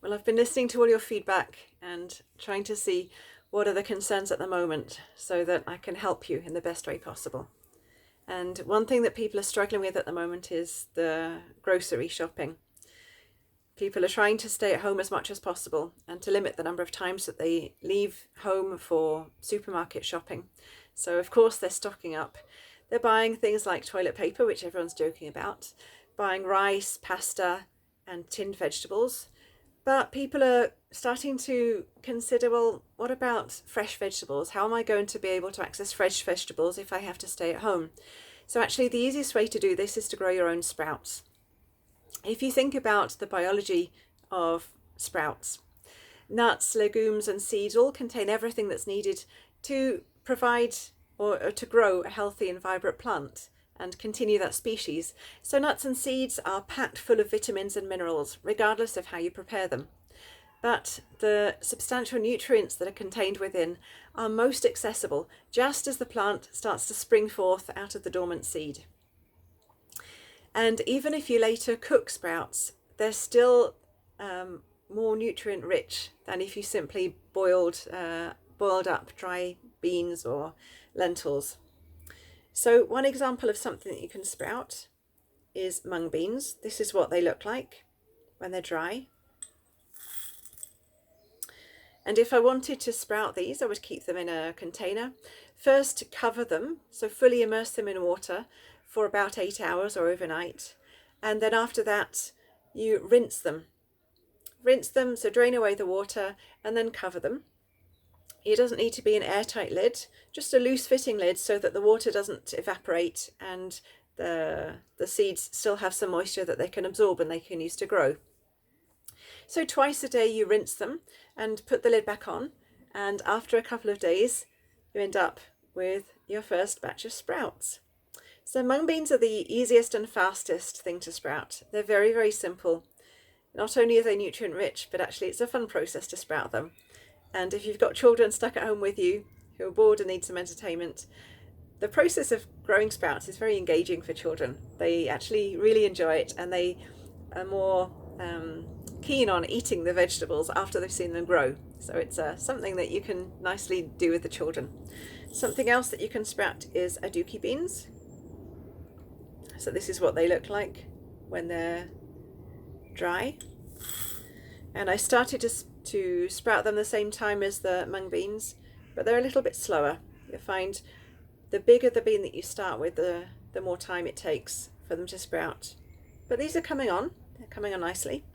Well, I've been listening to all your feedback and trying to see what are the concerns at the moment so that I can help you in the best way possible. And one thing that people are struggling with at the moment is the grocery shopping. People are trying to stay at home as much as possible and to limit the number of times that they leave home for supermarket shopping. So of course they're stocking up. They're buying things like toilet paper, which everyone's joking about, buying rice, pasta, and tinned vegetables. But people are starting to consider, well, what about fresh vegetables? How am I going to be able to access fresh vegetables if I have to stay at home? So actually the easiest way to do this is to grow your own sprouts. If you think about the biology of sprouts, nuts, legumes and seeds all contain everything that's needed to provide or to grow a healthy and vibrant plant and continue that species. So nuts and seeds are packed full of vitamins and minerals, regardless of how you prepare them. But the substantial nutrients that are contained within are most accessible just as the plant starts to spring forth out of the dormant seed. And even if you later cook sprouts, they're still more nutrient rich than if you simply boiled up dry beans or lentils. So one example of something that you can sprout is mung beans. This is what they look like when they're dry. And if I wanted to sprout these, I would keep them in a container. First, cover them, so fully immerse them in water for about 8 hours or overnight. And then after that, you rinse them. Rinse them, so drain away the water and then cover them. It doesn't need to be an airtight lid, just a loose fitting lid so that the water doesn't evaporate and the seeds still have some moisture that they can absorb and they can use to grow. So twice a day you rinse them and put the lid back on, and after a couple of days you end up with your first batch of sprouts. So mung beans are the easiest and fastest thing to sprout. They're very, very simple. Not only are they nutrient rich, but actually it's a fun process to sprout them. And if you've got children stuck at home with you who are bored and need some entertainment, the process of growing sprouts is very engaging for children. They actually really enjoy it, and they are more keen on eating the vegetables after they've seen them grow. So it's something that you can nicely do with the children. Something else that you can sprout is aduki beans. So this is what they look like when they're dry. And I started to sprout them the same time as the mung beans, but they're a little bit slower. You'll find the bigger the bean that you start with, the more time it takes for them to sprout. But these are coming on. They're coming on nicely.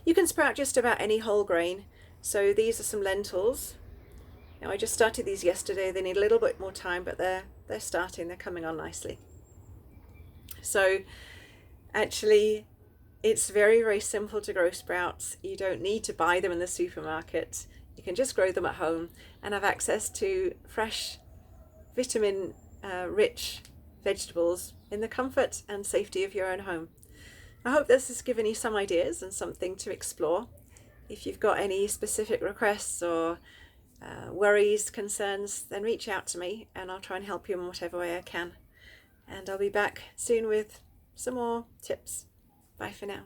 You can sprout just about any whole grain. So these are some lentils. Now I just started these yesterday. They need a little bit more time, but they're starting. They're coming on nicely. So actually it's very, very simple to grow sprouts. You don't need to buy them in the supermarket. You can just grow them at home and have access to fresh, vitamin rich vegetables in the comfort and safety of your own home. I hope this has given you some ideas and something to explore. If you've got any specific requests or worries, concerns, then reach out to me and I'll try and help you in whatever way I can. And I'll be back soon with some more tips. Bye for now.